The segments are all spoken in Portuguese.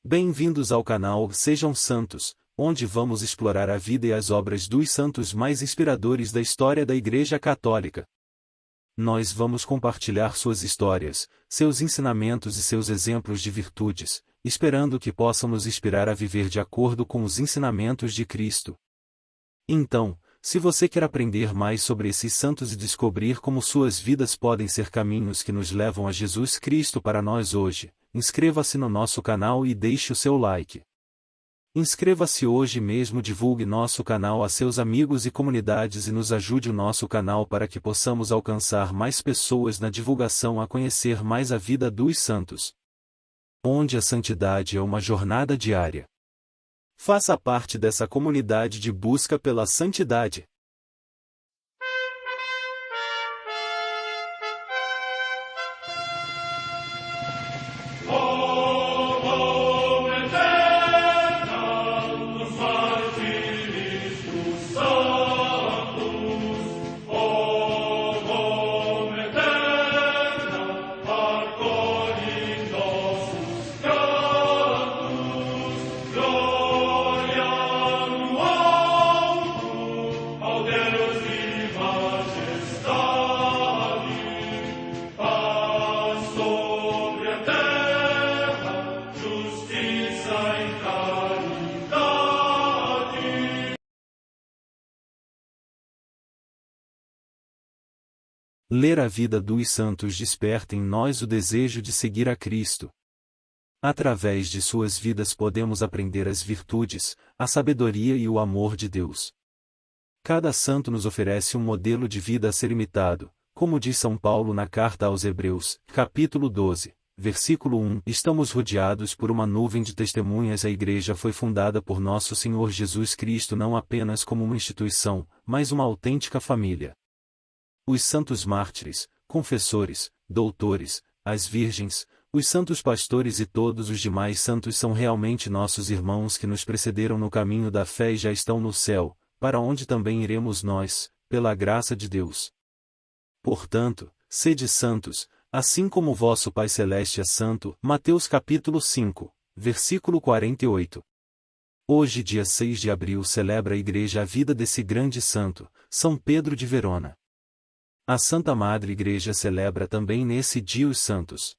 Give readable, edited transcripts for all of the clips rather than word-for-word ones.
Bem-vindos ao canal Sejam Santos, onde vamos explorar a vida e as obras dos santos mais inspiradores da história da Igreja Católica. Nós vamos compartilhar suas histórias, seus ensinamentos e seus exemplos de virtudes, esperando que possam nos inspirar a viver de acordo com os ensinamentos de Cristo. Então, se você quer aprender mais sobre esses santos e descobrir como suas vidas podem ser caminhos que nos levam a Jesus Cristo para nós hoje, inscreva-se no nosso canal e deixe o seu like. Inscreva-se hoje mesmo, divulgue nosso canal a seus amigos e comunidades e nos ajude o nosso canal para que possamos alcançar mais pessoas na divulgação a conhecer mais a vida dos santos. Onde a santidade é uma jornada diária. Faça parte dessa comunidade de busca pela santidade. Ler a vida dos santos desperta em nós o desejo de seguir a Cristo. Através de suas vidas podemos aprender as virtudes, a sabedoria e o amor de Deus. Cada santo nos oferece um modelo de vida a ser imitado, como diz São Paulo na carta aos Hebreus, capítulo 12, versículo 1. Estamos rodeados por uma nuvem de testemunhas. A Igreja foi fundada por nosso Senhor Jesus Cristo não apenas como uma instituição, mas uma autêntica família. Os santos mártires, confessores, doutores, as virgens, os santos pastores e todos os demais santos são realmente nossos irmãos que nos precederam no caminho da fé e já estão no céu, para onde também iremos nós, pela graça de Deus. Portanto, sede santos, assim como vosso Pai Celeste é santo. Mateus capítulo 5, versículo 48. Hoje, dia 6 de abril, celebra a Igreja a vida desse grande santo, São Pedro de Verona. A Santa Madre Igreja celebra também nesse dia os santos.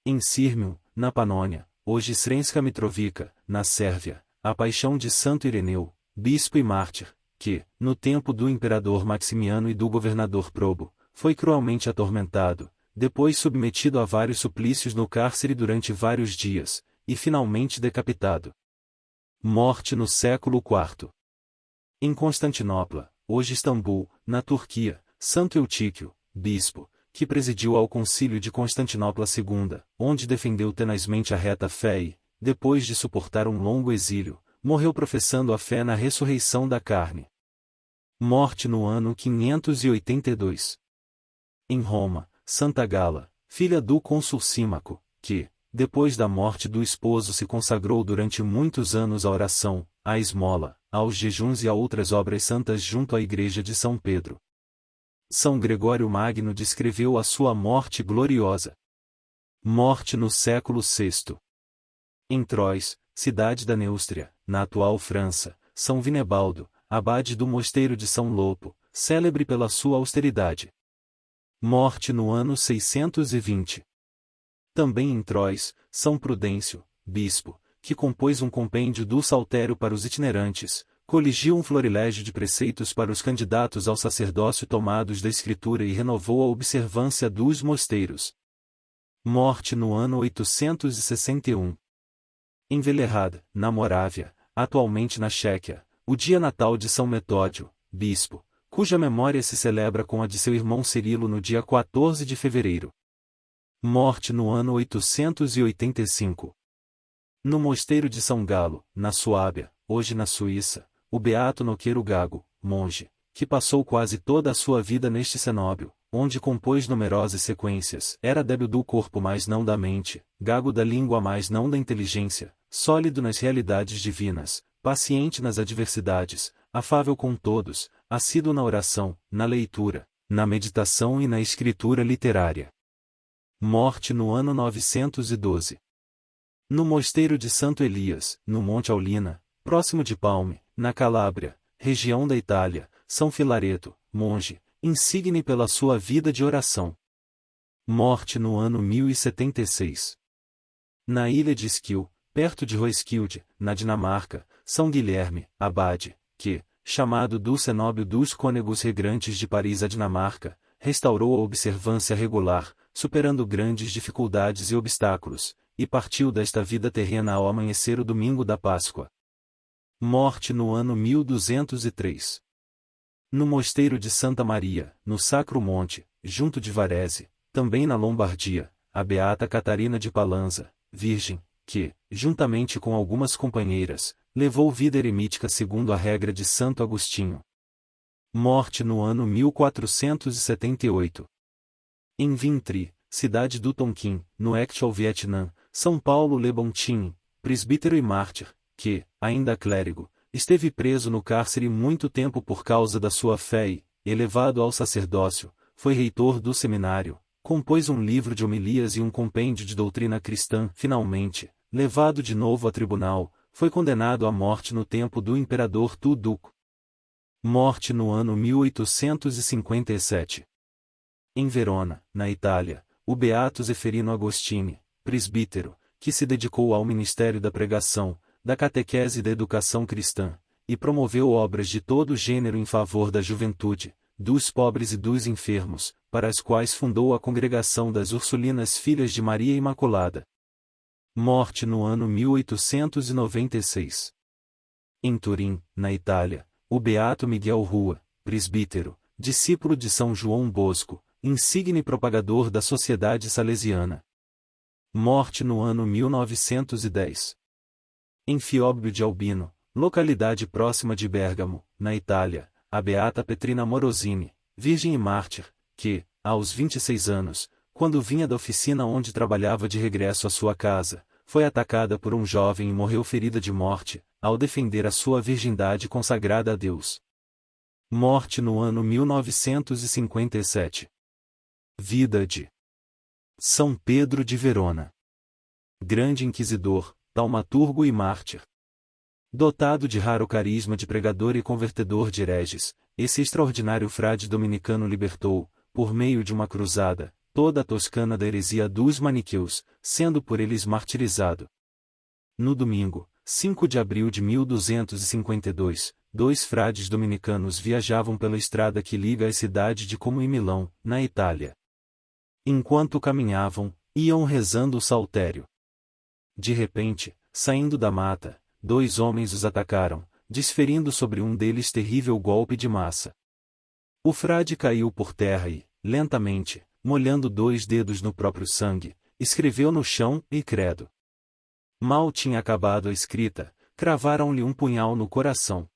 Em Sírmio, na Panônia, hoje Sremska Mitrovica, na Sérvia, a paixão de Santo Ireneu, bispo e mártir, que, no tempo do imperador Maximiano e do governador Probo, foi cruelmente atormentado, depois submetido a vários suplícios no cárcere durante vários dias, e finalmente decapitado. Morte no século IV. Em Constantinopla, hoje Istambul, na Turquia, Santo Eutíquio, bispo, que presidiu ao Concílio de Constantinopla II, onde defendeu tenazmente a reta fé e, depois de suportar um longo exílio, morreu professando a fé na ressurreição da carne. Morte no ano 582. Em Roma, Santa Gala, filha do cônsul Símaco, que, depois da morte do esposo, se consagrou durante muitos anos à oração, à esmola, aos jejuns e a outras obras santas junto à Igreja de São Pedro. São Gregório Magno descreveu a sua morte gloriosa. Morte no século VI. Em Troyes, cidade da Neústria, na atual França, São Vinebaldo, abade do mosteiro de São Lopo, célebre pela sua austeridade. Morte no ano 620. Também em Troyes, São Prudêncio, bispo, que compôs um compêndio do Saltério para os itinerantes, coligiu um florilégio de preceitos para os candidatos ao sacerdócio tomados da Escritura e renovou a observância dos mosteiros. Morte no ano 861. Em Velehrad, na Morávia, atualmente na Chequia, o dia natal de São Metódio, bispo, cuja memória se celebra com a de seu irmão Cirilo no dia 14 de fevereiro. Morte no ano 885. No mosteiro de São Galo, na Suábia, hoje na Suíça, o beato Noqueiro Gago, monge, que passou quase toda a sua vida neste cenóbio, onde compôs numerosas sequências, era débil do corpo mas não da mente, gago da língua mas não da inteligência, sólido nas realidades divinas, paciente nas adversidades, afável com todos, assíduo na oração, na leitura, na meditação e na escritura literária. Morte no ano 912. No mosteiro de Santo Elias, no Monte Aulina, próximo de Palme, na Calábria, região da Itália, São Filareto, monge, insigne pela sua vida de oração. Morte no ano 1076. Na ilha de Skil, perto de Roeskilde, na Dinamarca, São Guilherme, abade, que, chamado do cenóbio dos cônegos regrantes de Paris à Dinamarca, restaurou a observância regular, superando grandes dificuldades e obstáculos, e partiu desta vida terrena ao amanhecer o domingo da Páscoa. Morte no ano 1203. No mosteiro de Santa Maria, no Sacro Monte, junto de Varese, também na Lombardia, a beata Catarina de Palanza, virgem, que, juntamente com algumas companheiras, levou vida eremítica segundo a regra de Santo Agostinho. Morte no ano 1478. Em Vintry, cidade do Tonkin, no actual Vietnã, São Paulo Le Bontin, presbítero e mártir, que, ainda clérigo, esteve preso no cárcere muito tempo por causa da sua fé e, elevado ao sacerdócio, foi reitor do seminário, compôs um livro de homilias e um compêndio de doutrina cristã. Finalmente, levado de novo a tribunal, foi condenado à morte no tempo do imperador Tu Duc. Morte no ano 1857. Em Verona, na Itália, o beato Zeferino Agostini, presbítero, que se dedicou ao ministério da pregação, da catequese e da educação cristã, e promoveu obras de todo gênero em favor da juventude, dos pobres e dos enfermos, para as quais fundou a congregação das Ursulinas Filhas de Maria Imaculada. Morte no ano 1896. Em Turim, na Itália, o beato Miguel Rua, presbítero, discípulo de São João Bosco, insigne propagador da Sociedade Salesiana. Morte no ano 1910. Em Fióbio de Albino, localidade próxima de Bérgamo, na Itália, a beata Petrina Morosini, virgem e mártir, que, aos 26 anos, quando vinha da oficina onde trabalhava de regresso à sua casa, foi atacada por um jovem e morreu ferida de morte, ao defender a sua virgindade consagrada a Deus. Morte no ano 1957. Vida de São Pedro de Verona. Grande inquisidor, taumaturgo e mártir. Dotado de raro carisma de pregador e convertedor de hereges, esse extraordinário frade dominicano libertou, por meio de uma cruzada, toda a Toscana da heresia dos maniqueus, sendo por eles martirizado. No domingo, 5 de abril de 1252, dois frades dominicanos viajavam pela estrada que liga a cidade de Como e Milão, na Itália. Enquanto caminhavam, iam rezando o saltério. De repente, saindo da mata, dois homens os atacaram, desferindo sobre um deles terrível golpe de massa. O frade caiu por terra e, lentamente, molhando 2 dedos no próprio sangue, escreveu no chão, e credo. Mal tinha acabado a escrita, cravaram-lhe um punhal no coração.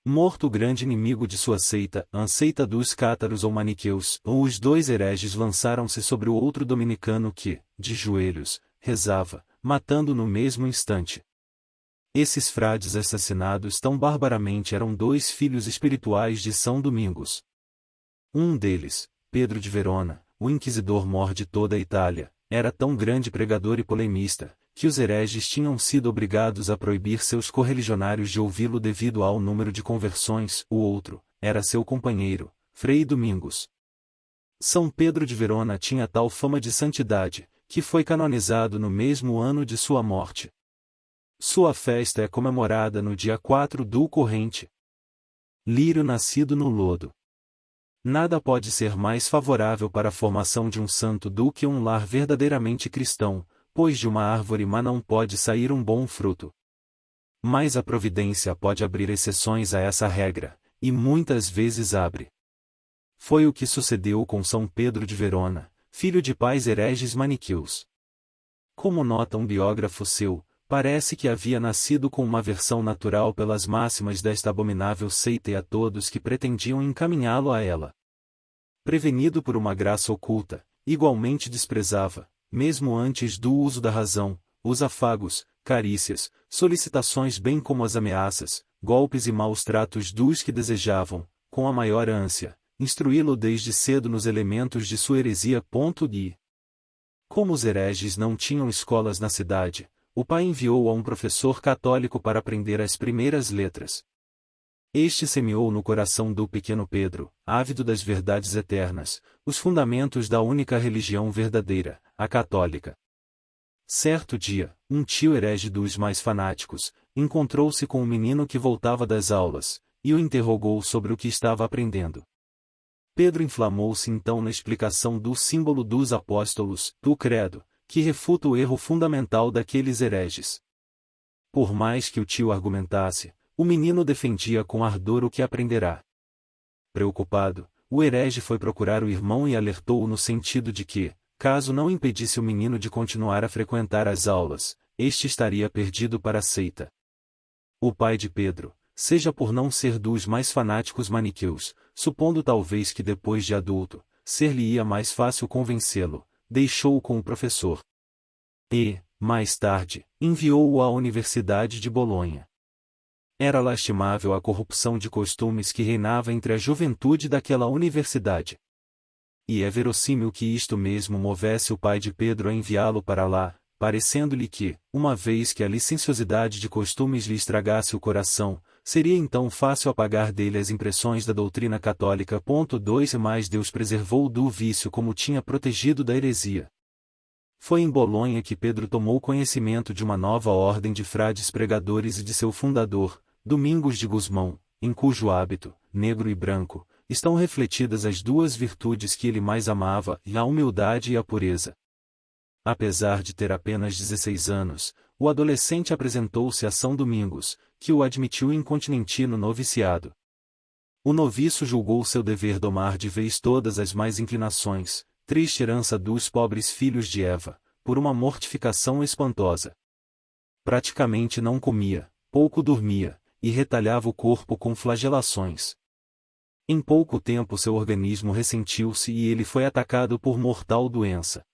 Morto o grande inimigo de sua seita, a seita dos cátaros ou maniqueus, os dois hereges lançaram-se sobre o outro dominicano que, de joelhos, rezava, matando no mesmo instante. Esses frades assassinados tão barbaramente eram 2 filhos espirituais de São Domingos. Um deles, Pedro de Verona, o inquisidor-mor de toda a Itália, era tão grande pregador e polemista, que os hereges tinham sido obrigados a proibir seus correligionários de ouvi-lo devido ao número de conversões. O outro, era seu companheiro, Frei Domingos. São Pedro de Verona tinha tal fama de santidade, que foi canonizado no mesmo ano de sua morte. Sua festa é comemorada no dia 4 do corrente. Lírio nascido no lodo. Nada pode ser mais favorável para a formação de um santo do que um lar verdadeiramente cristão, pois de uma árvore má não pode sair um bom fruto. Mas a providência pode abrir exceções a essa regra, e muitas vezes abre. Foi o que sucedeu com São Pedro de Verona, filho de pais hereges maniqueus. Como nota um biógrafo seu, parece que havia nascido com uma aversão natural pelas máximas desta abominável seita e a todos que pretendiam encaminhá-lo a ela. Prevenido por uma graça oculta, igualmente desprezava, mesmo antes do uso da razão, os afagos, carícias, solicitações bem como as ameaças, golpes e maus tratos dos que desejavam, com a maior ânsia, instruí-lo desde cedo nos elementos de sua heresia. Como os hereges não tinham escolas na cidade, o pai enviou-o a um professor católico para aprender as primeiras letras. Este semeou no coração do pequeno Pedro, ávido das verdades eternas, os fundamentos da única religião verdadeira, a católica. Certo dia, um tio herege dos mais fanáticos, encontrou-se com um menino que voltava das aulas, e o interrogou sobre o que estava aprendendo. Pedro inflamou-se então na explicação do símbolo dos apóstolos, do credo, que refuta o erro fundamental daqueles hereges. Por mais que o tio argumentasse, o menino defendia com ardor o que aprenderá. Preocupado, o herege foi procurar o irmão e alertou-o no sentido de que, caso não impedisse o menino de continuar a frequentar as aulas, este estaria perdido para a seita. O pai de Pedro, seja por não ser dos mais fanáticos maniqueus, supondo talvez que depois de adulto, ser-lhe-ia mais fácil convencê-lo, deixou-o com o professor. E, mais tarde, enviou-o à Universidade de Bolonha. Era lastimável a corrupção de costumes que reinava entre a juventude daquela universidade. E é verossímil que isto mesmo movesse o pai de Pedro a enviá-lo para lá, parecendo-lhe que, uma vez que a licenciosidade de costumes lhe estragasse o coração, seria então fácil apagar dele as impressões da doutrina católica. 2 Mas Deus preservou-o do vício como tinha protegido da heresia. Foi em Bolonha que Pedro tomou conhecimento de uma nova ordem de frades pregadores e de seu fundador, Domingos de Gusmão, em cujo hábito, negro e branco, estão refletidas as duas virtudes que ele mais amava, a humildade e a pureza. Apesar de ter apenas 16 anos, o adolescente apresentou-se a São Domingos, que o admitiu incontinenti no noviciado. O noviço julgou seu dever domar de vez todas as más inclinações, triste herança dos pobres filhos de Eva, por uma mortificação espantosa. Praticamente não comia, pouco dormia, e retalhava o corpo com flagelações. Em pouco tempo seu organismo ressentiu-se e ele foi atacado por mortal doença.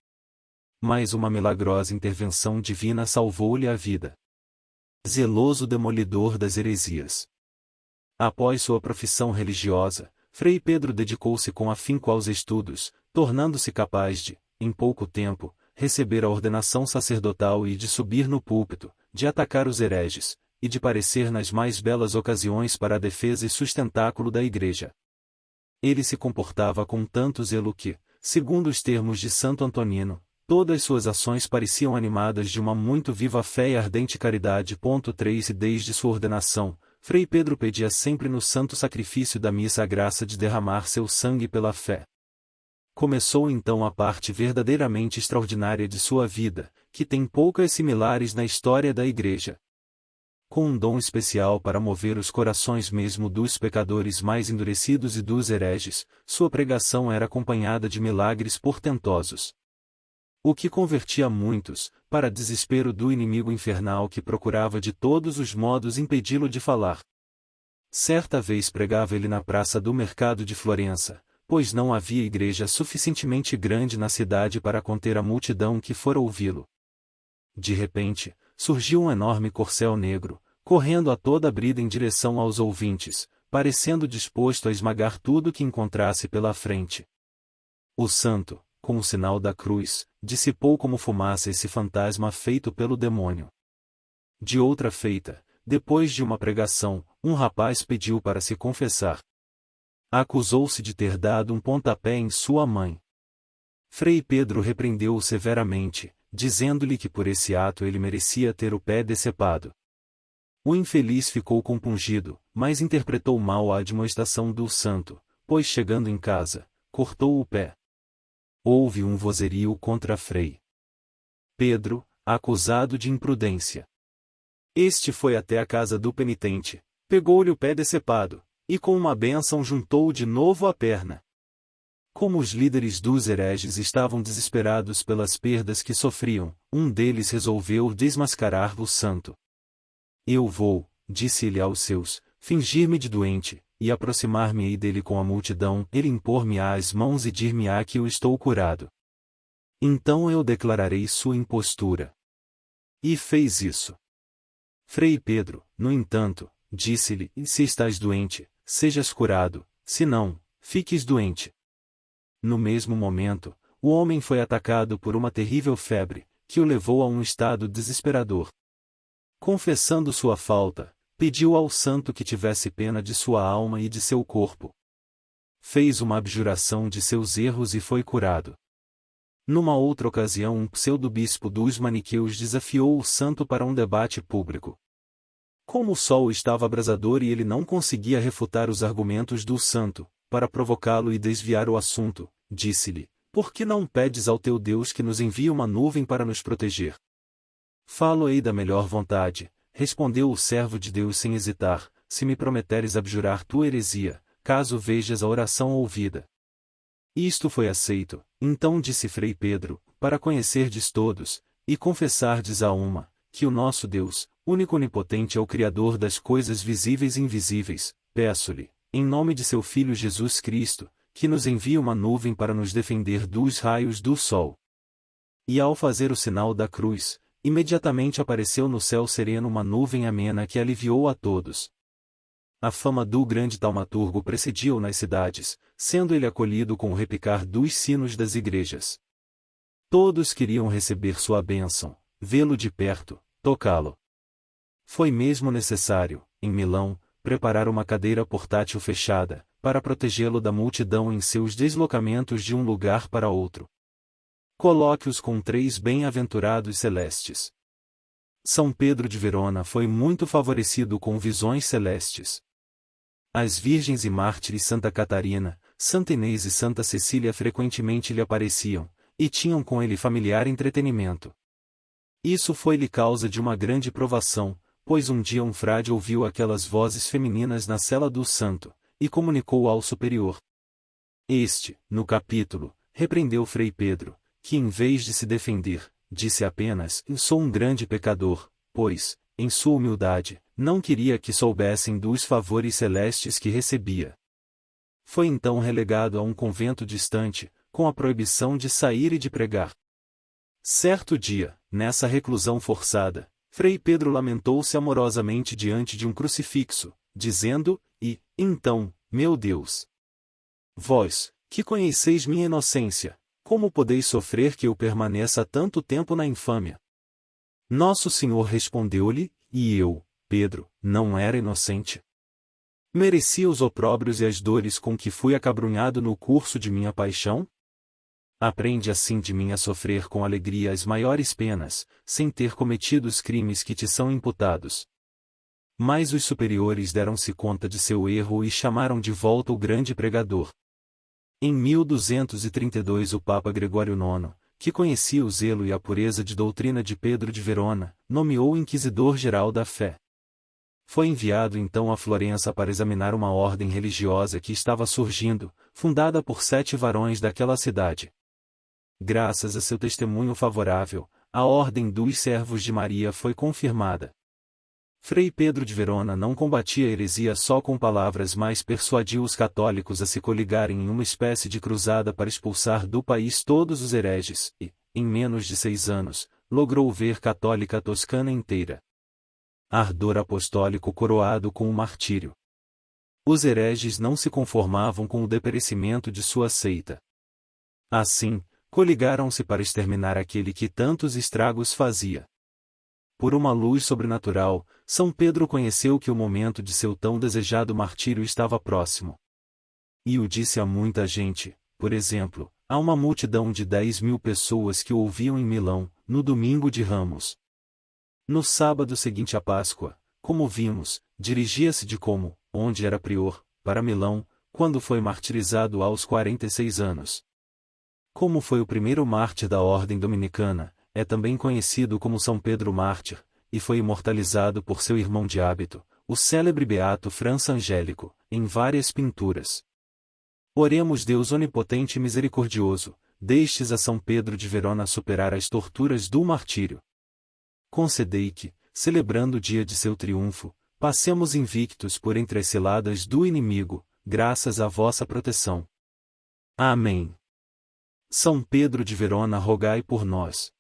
Mas uma milagrosa intervenção divina salvou-lhe a vida. Zeloso demolidor das heresias. Após sua profissão religiosa, Frei Pedro dedicou-se com afinco aos estudos, tornando-se capaz de, em pouco tempo, receber a ordenação sacerdotal e de subir no púlpito, de atacar os hereges, e de parecer nas mais belas ocasiões para a defesa e sustentáculo da Igreja. Ele se comportava com tanto zelo que, segundo os termos de Santo Antonino, todas suas ações pareciam animadas de uma muito viva fé e ardente caridade. 3 E desde sua ordenação, Frei Pedro pedia sempre no santo sacrifício da missa a graça de derramar seu sangue pela fé. Começou então a parte verdadeiramente extraordinária de sua vida, que tem poucas similares na história da Igreja. Com um dom especial para mover os corações mesmo dos pecadores mais endurecidos e dos hereges, sua pregação era acompanhada de milagres portentosos. O que convertia muitos, para desespero do inimigo infernal que procurava de todos os modos impedi-lo de falar. Certa vez pregava ele na praça do mercado de Florença, pois não havia igreja suficientemente grande na cidade para conter a multidão que fora ouvi-lo. De repente, surgiu um enorme corcel negro, correndo a toda brida em direção aos ouvintes, parecendo disposto a esmagar tudo que encontrasse pela frente. O santo, com o sinal da cruz, dissipou como fumaça esse fantasma feito pelo demônio. De outra feita, depois de uma pregação, um rapaz pediu para se confessar. Acusou-se de ter dado um pontapé em sua mãe. Frei Pedro repreendeu-o severamente, dizendo-lhe que por esse ato ele merecia ter o pé decepado. O infeliz ficou compungido, mas interpretou mal a admoestação do santo, pois chegando em casa, cortou o pé. Houve um vozerio contra Frei Pedro, acusado de imprudência. Este foi até a casa do penitente, pegou-lhe o pé decepado, e com uma bênção juntou de novo a perna. Como os líderes dos hereges estavam desesperados pelas perdas que sofriam, um deles resolveu desmascarar o santo. Eu vou, disse-lhe aos seus, fingir-me de doente, e aproximar-me-ei dele com a multidão, ele impor-me-á as mãos e dir-me-á que eu estou curado. Então eu declararei sua impostura. E fez isso. Frei Pedro, no entanto, disse-lhe, se estás doente, sejas curado, se não, fiques doente. No mesmo momento, o homem foi atacado por uma terrível febre, que o levou a um estado desesperador. Confessando sua falta, pediu ao santo que tivesse pena de sua alma e de seu corpo. Fez uma abjuração de seus erros e foi curado. Numa outra ocasião, um pseudo-bispo dos maniqueus desafiou o santo para um debate público. Como o sol estava abrasador e ele não conseguia refutar os argumentos do santo, para provocá-lo e desviar o assunto, disse-lhe: por que não pedes ao teu Deus que nos envie uma nuvem para nos proteger? Falo-ei da melhor vontade, respondeu o servo de Deus sem hesitar, se me prometeres abjurar tua heresia, caso vejas a oração ouvida. Isto foi aceito. Então disse Frei Pedro, para conhecerdes todos, e confessardes a uma, que o nosso Deus, único onipotente é o Criador das coisas visíveis e invisíveis, peço-lhe, em nome de seu Filho Jesus Cristo, que nos envie uma nuvem para nos defender dos raios do sol. E ao fazer o sinal da cruz, imediatamente apareceu no céu sereno uma nuvem amena que aliviou a todos. A fama do grande taumaturgo precedia-o nas cidades, sendo ele acolhido com o repicar dos sinos das igrejas. Todos queriam receber sua bênção, vê-lo de perto, tocá-lo. Foi mesmo necessário, em Milão, preparar uma cadeira portátil fechada, para protegê-lo da multidão em seus deslocamentos de um lugar para outro. Coloque-os com 3 bem-aventurados celestes. São Pedro de Verona foi muito favorecido com visões celestes. As virgens e mártires Santa Catarina, Santa Inês e Santa Cecília frequentemente lhe apareciam, e tinham com ele familiar entretenimento. Isso foi-lhe causa de uma grande provação, pois um dia um frade ouviu aquelas vozes femininas na cela do santo, e comunicou ao superior. Este, no capítulo, repreendeu Frei Pedro, que em vez de se defender, disse apenas: sou um grande pecador, pois, em sua humildade, não queria que soubessem dos favores celestes que recebia. Foi então relegado a um convento distante, com a proibição de sair e de pregar. Certo dia, nessa reclusão forçada, Frei Pedro lamentou-se amorosamente diante de um crucifixo, dizendo: então, meu Deus, vós, que conheceis minha inocência, como podeis sofrer que eu permaneça tanto tempo na infâmia? Nosso Senhor respondeu-lhe: e eu, Pedro, não era inocente? Merecia os opróbrios e as dores com que fui acabrunhado no curso de minha paixão? Aprende assim de mim a sofrer com alegria as maiores penas, sem ter cometido os crimes que te são imputados. Mas os superiores deram-se conta de seu erro e chamaram de volta o grande pregador. Em 1232 o Papa Gregório IX, que conhecia o zelo e a pureza de doutrina de Pedro de Verona, nomeou o Inquisidor-Geral da Fé. Foi enviado então a Florença para examinar uma ordem religiosa que estava surgindo, fundada por 7 varões daquela cidade. Graças a seu testemunho favorável, a Ordem dos Servos de Maria foi confirmada. Frei Pedro de Verona não combatia a heresia só com palavras, mas persuadiu os católicos a se coligarem em uma espécie de cruzada para expulsar do país todos os hereges, e, em menos de 6 anos, logrou ver católica a Toscana inteira. Ardor apostólico coroado com o martírio. Os hereges não se conformavam com o deperecimento de sua seita. Assim, coligaram-se para exterminar aquele que tantos estragos fazia. Por uma luz sobrenatural, São Pedro conheceu que o momento de seu tão desejado martírio estava próximo. E o disse a muita gente, por exemplo, a uma multidão de 10.000 pessoas que o ouviam em Milão, no domingo de Ramos. No sábado seguinte à Páscoa, como vimos, dirigia-se de Como, onde era prior, para Milão, quando foi martirizado aos 46 anos. Como foi o primeiro mártir da ordem dominicana, é também conhecido como São Pedro Mártir, e foi imortalizado por seu irmão de hábito, o célebre beato França Angélico, em várias pinturas. Oremos Deus onipotente e misericordioso, deixes a São Pedro de Verona superar as torturas do martírio. Concedei que, celebrando o dia de seu triunfo, passemos invictos por entre as ciladas do inimigo, graças à vossa proteção. Amém. São Pedro de Verona, rogai por nós.